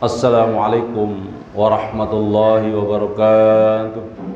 Assalamualaikum warahmatullahi wabarakatuh.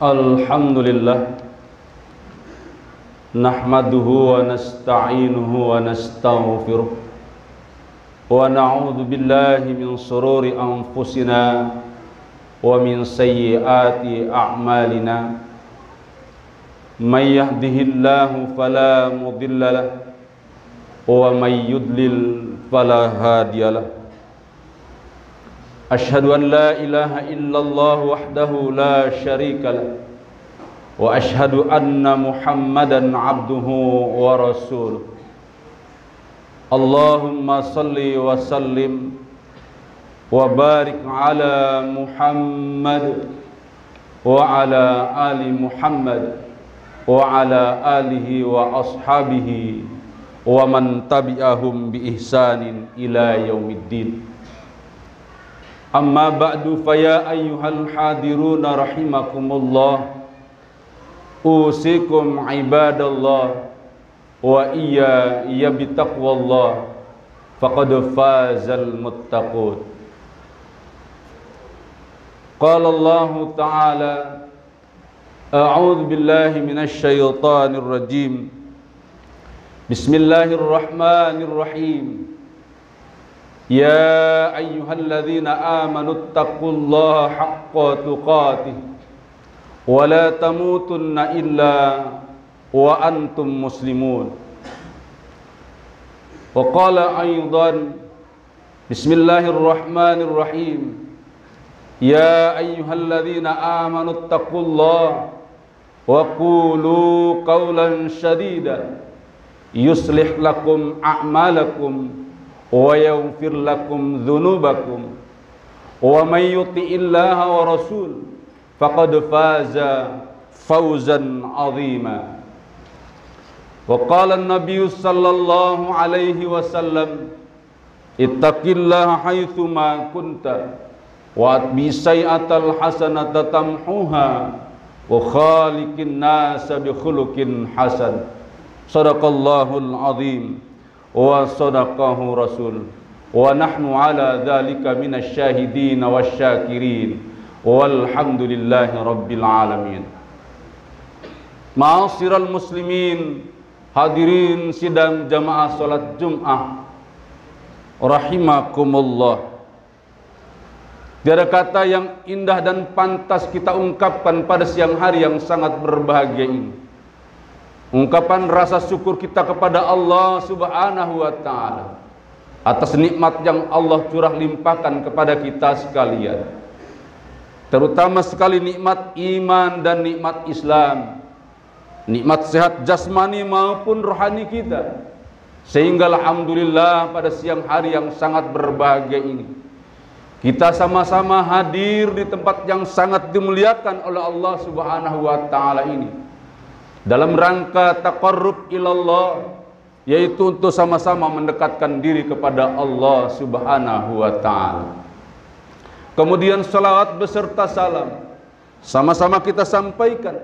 Alhamdulillah, nahmaduhu wa nasta'inuhu wa nastaghfiruh wa na'udzu billahi min shururi anfusina wa min sayyiati a'malina. May yahdihillahu fala mudilla lahu wa may yudlil fala hadiyalah. Ashhadu an la ilaha illallah wahdahu la syarika lah wa ashhadu anna Muhammadan abduhu wa rasuluh. Allahumma salli wa sallim wa barik ala Muhammad wa ala ali Muhammad wa ala alihi wa ashabihi wa man tabi'ahum bi ihsanin ila yaumiddin. Amma ba'du, faya ayyuhal hadiruna rahimakumullah, usikum ibadallah wa iya bitaqwallah, faqad fazal muttaqun. Qala Allah Ta'ala, A'udzu billahi minasy syaithanir rajim. Bismillahirrahmanirrahim. Ya ayyuhalladzina amanu taqullaha haqqa tuqatih wa la tamutunna illa wa antum muslimun. Wa qala aidan, Bismillahirrahmanirrahim. Ya ayyuhalladzina amanu taqullaha wa qulu qawlan shadida yuslih lakum a'malakum wa yaghfir lakum dhunubakum wa may yuti'illaha wa rasul faqad faza fawzan 'azima. Wa qala an-nabiy sallallahu alaihi wasallam, ittaqillaha haitsu ma kunta wa atbi sayyi'atal hasanata tamhuha wa khaliqin nasa bi khuluqin hasan. Sadaqallahul azim wa sadaqahu rasul wa nahnu ala dzalika minasy syahidin wasyakirin walhamdulillahi rabbil alamin. Ma'asyiral muslimin, hadirin sidang jamaah salat Jumat rahimakumullah. Tiada kata yang indah dan pantas kita ungkapkan pada siang hari yang sangat berbahagia ini. Ungkapan rasa syukur kita kepada Allah Subhanahu wa Ta'ala atas nikmat yang Allah curah limpahkan kepada kita sekalian, terutama sekali nikmat iman dan nikmat Islam, nikmat sehat jasmani maupun rohani kita, sehingga alhamdulillah pada siang hari yang sangat berbahagia ini kita sama-sama hadir di tempat yang sangat dimuliakan oleh Allah Subhanahu wa Ta'ala ini dalam rangka taqarrub ilallah, yaitu untuk sama-sama mendekatkan diri kepada Allah Subhanahu wa Ta'ala. Kemudian salawat beserta salam sama-sama kita sampaikan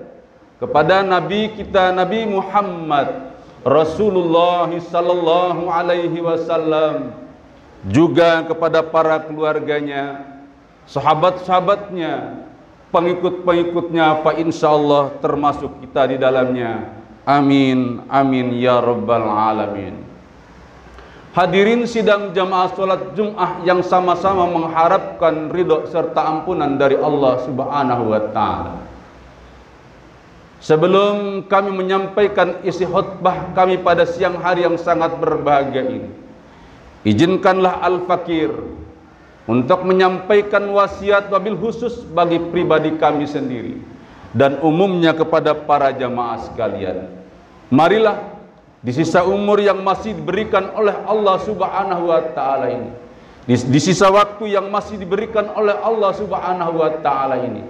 kepada Nabi kita, Nabi Muhammad Rasulullah sallallahu alaihi wasallam, juga kepada para keluarganya, sahabat-sahabatnya, pengikut-pengikutnya, fa insyaallah termasuk kita di dalamnya. Amin amin ya rabbal alamin. Hadirin sidang jamaah salat Jumat yang sama-sama mengharapkan ridho serta ampunan dari Allah Subhanahu wa Ta'ala. Sebelum kami menyampaikan isi khutbah kami pada siang hari yang sangat berbahagia ini, izinkanlah Al-Fakir untuk menyampaikan wasiat wabil khusus bagi pribadi kami sendiri dan umumnya kepada para jamaah sekalian. Marilah di sisa umur yang masih diberikan oleh Allah Subhanahu wa Ta'ala ini, di sisa waktu yang masih diberikan oleh Allah Subhanahu wa Ta'ala ini,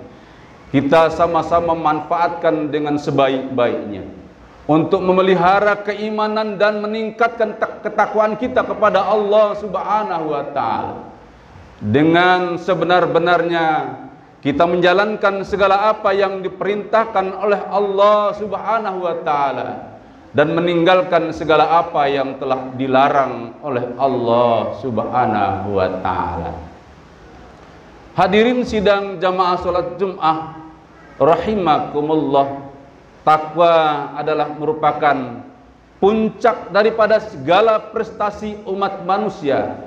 kita sama-sama manfaatkan dengan sebaik-baiknya untuk memelihara keimanan dan meningkatkan ketakwaan kita kepada Allah Subhanahu wa Ta'ala. Dengan sebenar-benarnya kita menjalankan segala apa yang diperintahkan oleh Allah Subhanahu wa Ta'ala dan meninggalkan segala apa yang telah dilarang oleh Allah Subhanahu wa Ta'ala. Hadirin sidang jamaah salat Jumat rahimakumullah, takwa adalah merupakan puncak daripada segala prestasi umat manusia.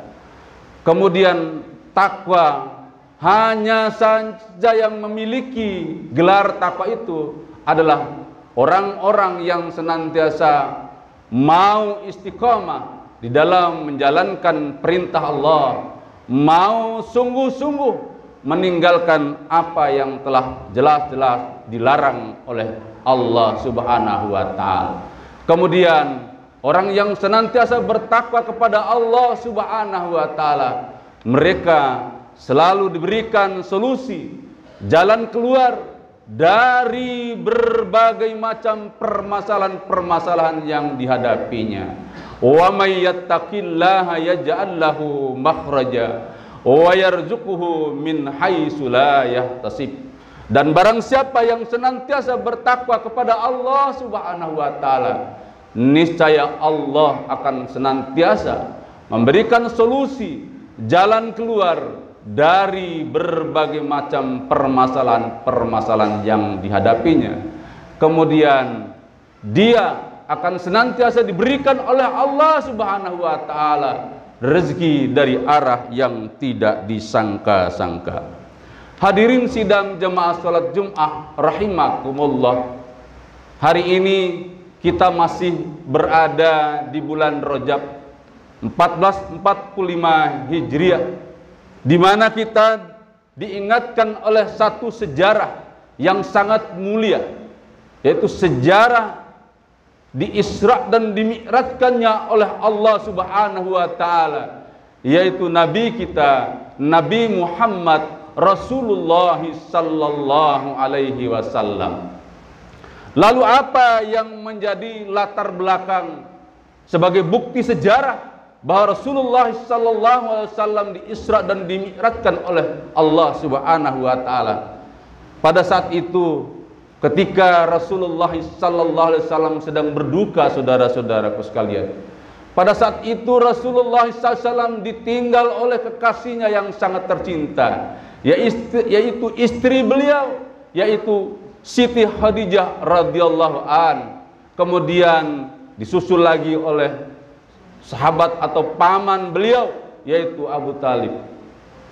Kemudian takwa hanya saja yang memiliki gelar takwa itu adalah orang-orang yang senantiasa mau istiqamah di dalam menjalankan perintah Allah, mau sungguh-sungguh meninggalkan apa yang telah jelas-jelas dilarang oleh Allah Subhanahu wa Ta'ala. Kemudian orang yang senantiasa bertakwa kepada Allah Subhanahu wa Ta'ala, mereka selalu diberikan solusi, jalan keluar dari berbagai macam permasalahan-permasalahan yang dihadapinya. Wa may yattaqillaha yaj'al lahu makhraja wa yarzuquhu min haitsu la yahtasib. Dan barang siapa yang senantiasa bertakwa kepada Allah Subhanahu wa Ta'ala, niscaya Allah akan senantiasa memberikan solusi, jalan keluar dari berbagai macam permasalahan-permasalahan yang dihadapinya. Kemudian dia akan senantiasa diberikan oleh Allah Subhanahu wa taala rezeki dari arah yang tidak disangka-sangka. Hadirin sidang jemaah salat Jumat rahimakumullah. Hari ini kita masih berada di bulan Rajab 1445 Hijriah, di mana kita diingatkan oleh satu sejarah yang sangat mulia, yaitu sejarah di Isra dan dimi'rajkannya oleh Allah Subhanahu wa taala, yaitu nabi kita Nabi Muhammad Rasulullah sallallahu alaihi wasallam. Lalu apa yang menjadi latar belakang sebagai bukti sejarah bahwa Rasulullah sallallahu alaihi wasallam di Isra dan dimi'rajkan oleh Allah Subhanahu wa taala? Pada saat itu ketika Rasulullah sallallahu alaihi wasallam sedang berduka, saudara-saudaraku sekalian. Pada saat itu Rasulullah sallallahu alaihi wasallam ditinggal oleh kekasihnya yang sangat tercinta, yaitu istri beliau, yaitu Siti Khadijah radhiyallahu an. Kemudian disusul lagi oleh sahabat atau paman beliau, yaitu Abu Talib.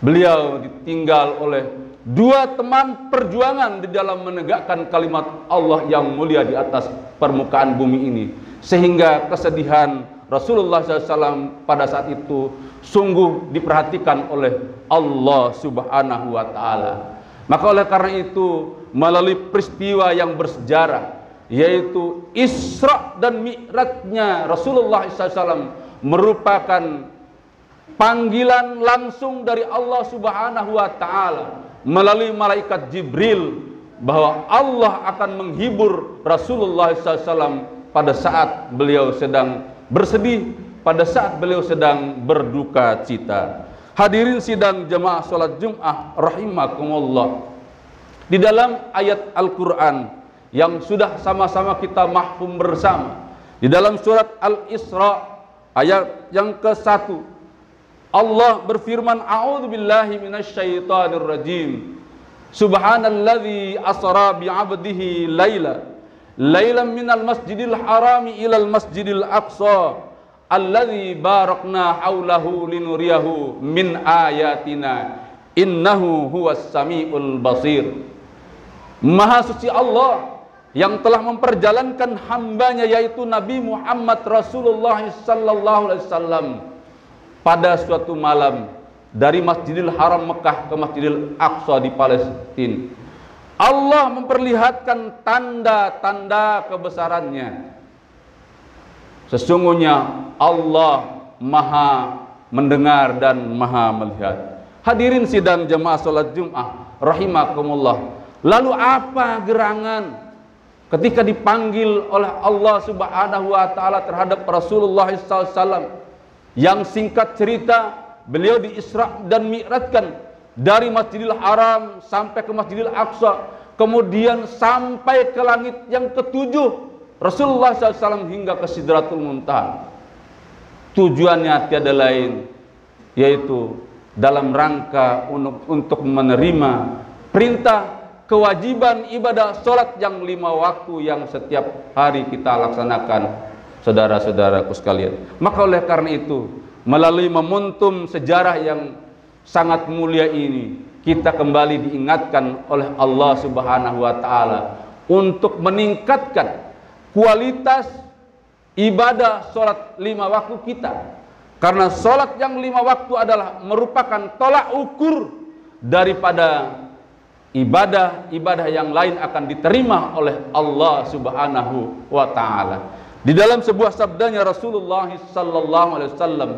Beliau ditinggal oleh dua teman perjuangan di dalam menegakkan kalimat Allah yang mulia di atas permukaan bumi ini, sehingga kesedihan Rasulullah SAW pada saat itu sungguh diperhatikan oleh Allah Subhanahu wa taala. Maka oleh karena itu, melalui peristiwa yang bersejarah, yaitu Isra dan Mi'rajnya Rasulullah SAW, merupakan panggilan langsung dari Allah Subhanahu wa taala melalui malaikat Jibril bahwa Allah akan menghibur Rasulullah SAW pada saat beliau sedang bersedih, pada saat beliau sedang berduka cita. Hadirin sidang jemaah salat Jumat rahimakumullah. Di dalam ayat Al-Quran yang sudah sama-sama kita mahfum bersama, di dalam surat Al-Isra ayat yang ke-1, Allah berfirman, a'udzubillahi minasyaitonir rajim. Subhanalladzi asra bi'abdihi lailan minal masjidil harami ilal masjidil aqsa alladzi barakna haulahu linuriyahu min ayatina innahu huwas samiul basir. Maha suci Allah yang telah memperjalankan hambanya, yaitu Nabi Muhammad Rasulullah sallallahu alaihi wasallam, pada suatu malam dari Masjidil Haram Mekah ke Masjidil Aqsa di Palestina. Allah memperlihatkan tanda-tanda kebesarannya. Sesungguhnya Allah Maha mendengar dan Maha melihat. Hadirin sidang jemaah salat Jumat rahimakumullah. Lalu apa gerangan ketika dipanggil oleh Allah Subhanahu wa taala terhadap Rasulullah SAW, yang singkat cerita beliau di Isra dan Mi'rajkan dari Masjidil Haram sampai ke Masjidil Aqsa, kemudian sampai ke langit yang ketujuh Rasulullah SAW hingga ke Sidratul Muntaha. Tujuannya tiada lain, yaitu dalam rangka untuk menerima perintah kewajiban ibadah sholat yang 5 waktu yang setiap hari kita laksanakan, saudara-saudaraku sekalian. Maka oleh karena itu, melalui momentum sejarah yang sangat mulia ini, kita kembali diingatkan oleh Allah Subhanahu wa taala untuk meningkatkan kualitas ibadah sholat 5 waktu kita. Karena sholat yang 5 waktu adalah merupakan tolak ukur daripada ibadah-ibadah yang lain akan diterima oleh Allah Subhanahu wa taala. Di dalam sebuah sabdanya Rasulullah sallallahu alaihi wasallam,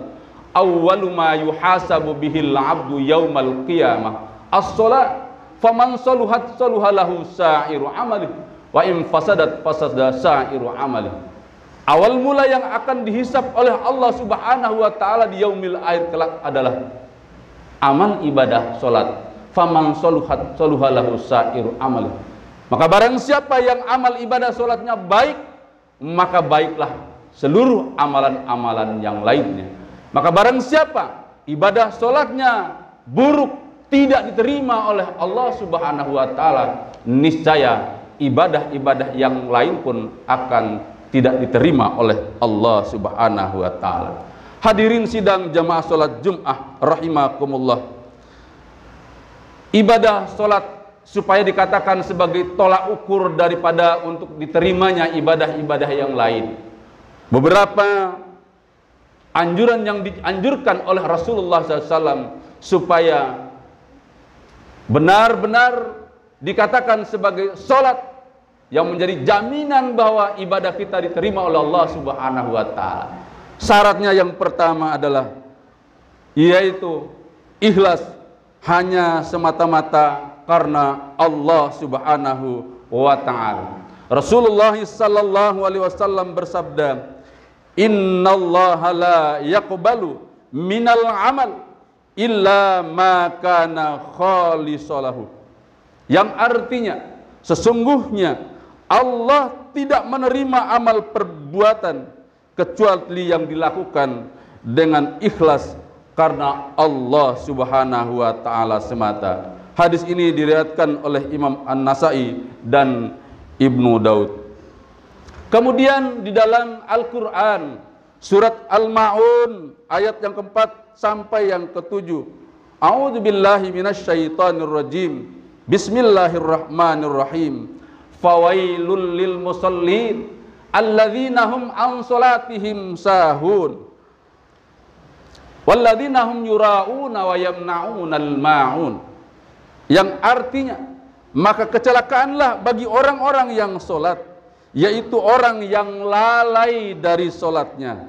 awwalu ma yuhasabu bihil 'abdu yaumal qiyamah as-shalat, faman saluhat saluhalahu sa'iru amalihi wa in fasadat fasada sa'iru amalihi. Awal mula yang akan dihisab oleh Allah Subhanahu wa taala di yaumil akhir kelak adalah amal ibadah salat. Faman saluhat saluhalahu sa'iru amalihi. Maka barang siapa yang amal ibadah salatnya baik, maka baiklah seluruh amalan-amalan yang lainnya. Maka barang siapa ibadah salatnya buruk, tidak diterima oleh Allah Subhanahu wa taala, niscaya ibadah-ibadah yang lain pun akan tidak diterima oleh Allah Subhanahu wa taala. Hadirin sidang jamaah salat Jumat rahimakumullah. Ibadah salat supaya dikatakan sebagai tolak ukur daripada untuk diterimanya ibadah-ibadah yang lain. Beberapa anjuran yang dianjurkan oleh Rasulullah SAW supaya benar-benar dikatakan sebagai salat yang menjadi jaminan bahwa ibadah kita diterima oleh Allah Subhanahu wa taala. Syaratnya yang pertama adalah yaitu ikhlas hanya semata-mata karena Allah Subhanahu wa taala. Rasulullah sallallahu alaihi wasallam bersabda, "Innallaha la yaqbalu minal amal illa ma kana khalisalahu." Yang artinya sesungguhnya Allah tidak menerima amal perbuatan kecuali yang dilakukan dengan ikhlas karena Allah Subhanahu wa taala semata. Hadis ini diriwayatkan oleh Imam An-Nasai dan Ibnu Daud. Kemudian di dalam Al-Qur'an surat Al-Maun ayat yang keempat sampai yang ketujuh. A'udzubillahi minasyaitonir rajim. Bismillahirrahmanirrahim. Fawailul lil musallin alladzina hum an salatihim sahun walladzina hum yura'una wa yamna'unal ma'un. Yang artinya, maka kecelakaanlah bagi orang-orang yang salat, yaitu orang yang lalai dari salatnya,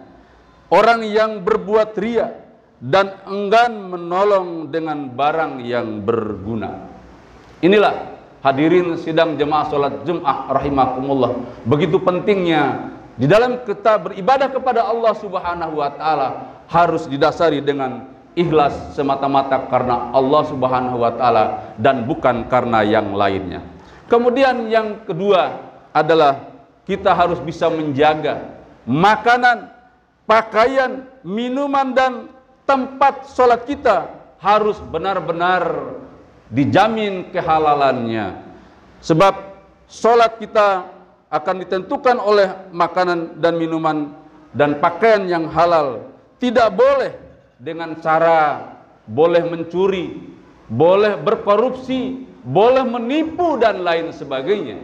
orang yang berbuat riya dan enggan menolong dengan barang yang berguna. Inilah hadirin sidang jemaah salat Jumat rahimakumullah, begitu pentingnya di dalam kita beribadah kepada Allah Subhanahu wa taala harus didasari dengan ikhlas semata-mata karena Allah Subhanahu wa taala dan bukan karena yang lainnya. Kemudian yang kedua adalah kita harus bisa menjaga makanan, pakaian, minuman dan tempat sholat kita harus benar-benar dijamin kehalalannya. Sebab sholat kita akan ditentukan oleh makanan dan minuman dan pakaian yang halal. Tidak boleh dengan cara boleh mencuri, boleh berkorupsi, boleh menipu dan lain sebagainya.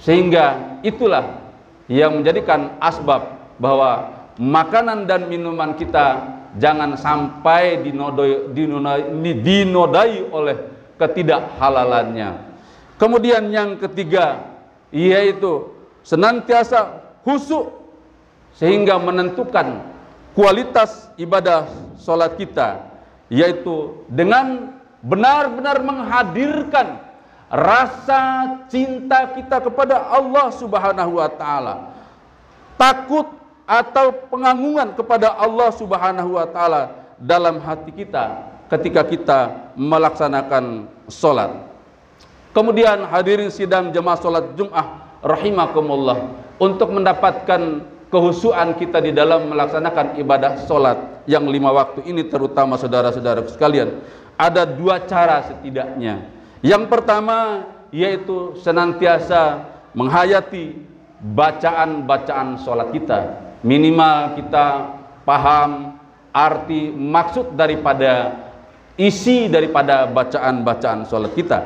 Sehingga itulah yang menjadikan asbab bahwa makanan dan minuman kita jangan sampai dinodai oleh ketidakhalalannya. Kemudian yang ketiga yaitu senantiasa khusyuk sehingga menentukan kualitas ibadah sholat kita, yaitu dengan benar-benar menghadirkan rasa cinta kita kepada Allah Subhanahu wa taala, takut atau pengagungan kepada Allah Subhanahu wa taala dalam hati kita ketika kita melaksanakan sholat. Kemudian hadirin sidang jemaah sholat Jumat rahimakumullah, untuk mendapatkan kehusuan kita di dalam melaksanakan ibadah sholat yang 5 waktu ini, terutama saudara-saudara sekalian, ada 2 cara setidaknya. Yang pertama yaitu senantiasa menghayati bacaan-bacaan sholat kita. Minimal kita paham arti maksud daripada isi daripada bacaan-bacaan sholat kita.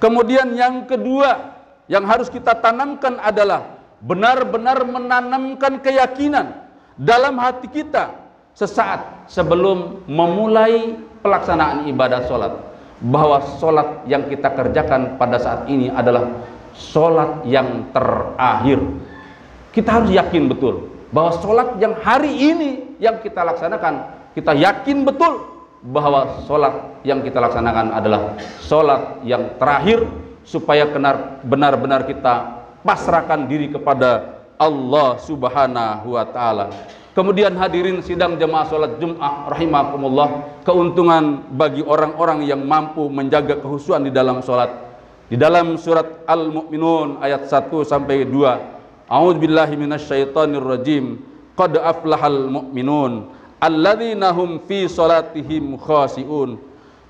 Kemudian yang kedua yang harus kita tanamkan adalah benar-benar menanamkan keyakinan dalam hati kita sesaat sebelum memulai pelaksanaan ibadah sholat, bahwa sholat yang kita kerjakan pada saat ini adalah sholat yang terakhir. Kita harus yakin betul bahwa sholat yang hari ini yang kita laksanakan, kita yakin betul bahwa sholat yang kita laksanakan adalah sholat yang terakhir, supaya benar-benar kita pasrahkan diri kepada Allah Subhanahu wa taala. Kemudian hadirin sidang jemaah salat Jumat rahimakumullah, keuntungan bagi orang-orang yang mampu menjaga kekhusyuan di dalam salat. Di dalam surat Al-Mu'minun ayat 1 sampai 2. A'udzubillahi minasyaitonir rajim. Qad aflahal mu'minun alladzina hum fi salatihim khashi'un.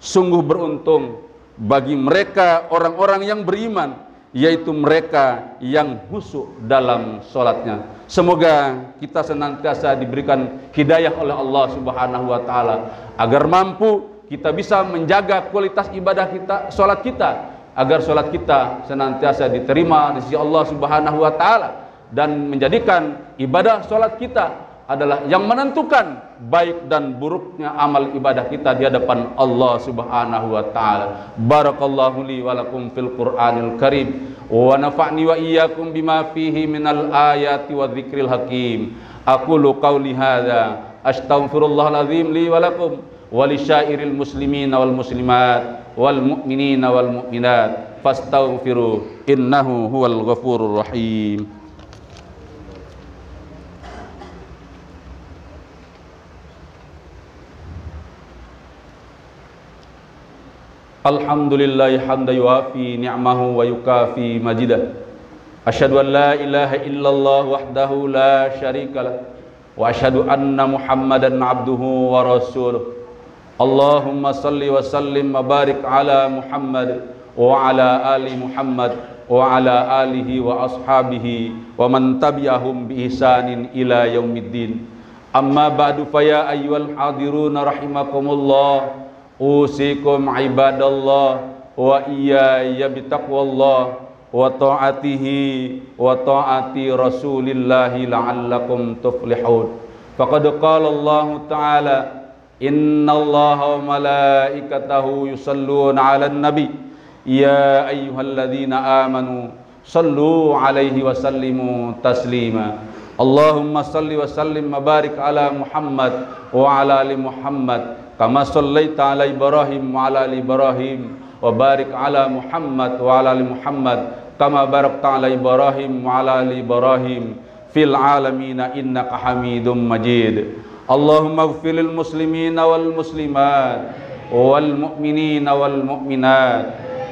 Sungguh beruntung bagi mereka orang-orang yang beriman, yaitu mereka yang khusyuk dalam sholatnya. Semoga kita senantiasa diberikan hidayah oleh Allah Subhanahu wa Ta'ala, agar mampu kita bisa menjaga kualitas ibadah kita, sholat kita, agar sholat kita senantiasa diterima di sisi Allah Subhanahu wa Ta'ala, dan menjadikan ibadah sholat kita adalah yang menentukan baik dan buruknya amal ibadah kita di hadapan Allah Subhanahu wa Ta'ala. Barakallahu li wa lakum fil Qur'anil Karim, wa nafa'ni wa iyyakum bima fihi minal ayati wa dzikril hakim. Aqulu qawli hadza astaghfirullahal azim li wa lakum wa lisyairil muslimina wal muslimat wal mu'minina wal mu'minat fastaghfiru innahu huwal ghafurur rahim. Alhamdulillahi hamdan yuwafi ni'amahu wa yukafi majidah. Asyhadu an la ilaha illallah wahdahu la syarikalah wa asyhadu anna Muhammadan abduhu wa rasuluh. Allahumma salli wa sallim wa barik ala Muhammad wa ala ali Muhammad wa ala alihi wa ashabihi wa man tabi'ahum bi ihsanin ila yaumiddin. Amma ba'du, fa ya ayyuhal hadiruna rahimakumullah, usikum ibadallah wa iyaya bitaqwallah wa ta'atihi wa ta'ati rasulillahi la'allakum tuflihun. Faqad qala Allah ta'ala, innallaha wa malaikatahu yusalluna 'alan nabi ya ayyuhalladzina amanu sallu 'alaihi wa sallimu taslima. Allahumma salli wa sallim wa barik ala Muhammad wa ala ali Muhammad kama sallaita ala Ibrahim wa ala ali Ibrahim wa barik ala Muhammad wa ala ali Muhammad kama barakta ala Ibrahim wa ala ali Ibrahim fil alamin innaka Hamidum Majid. Allahumma ighfir lil muslimina wal muslimat wal mu'minina wal mu'minat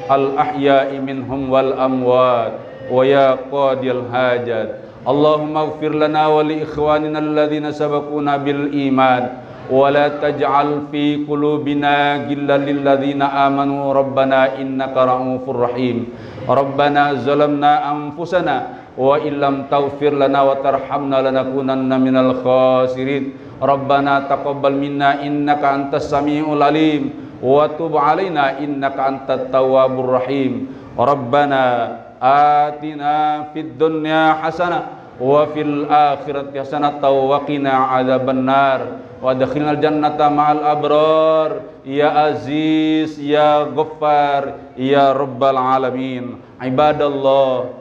al ahya'i minhum wal amwat wa ya qadiyal hajat. Allahumma ighfir lana wa li ikhwanina alladhina sabaquna bil iman wa la taj'al fi qulubina ghillan lil ladzina amanu rabbana innaka ra'ufur rahim. Rabbana zalamna anfusana wa illam taghfir lana wa tarhamna lanakunanna minal khasirin. Rabbana taqabbal minna innaka antas samiul alim wa tub alaina innaka antat tawwabur rahim. Rabbana atina fid dunya hasanah wa fil akhirati hasanah wa qina adzabannar wa adkhilnal jannata ma'al abrar ya aziz ya ghaffar ya rabbal alamin. Ibadallah,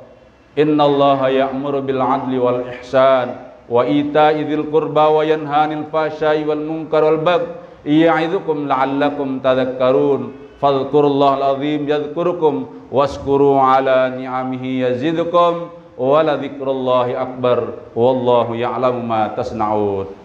innallaha ya'muru bil adli wal ihsan wa ita'i dzil qurba wa yanha 'anil fahsya'i wal munkar wal baghi ya'idzukum la'allakum tadhakkarun. Fadhkurullahal azim yadhkurukum waskuru ala ni'amihi yazidkum wa la dzikrullahi akbar wallahu ya'lamu ma tasna'un.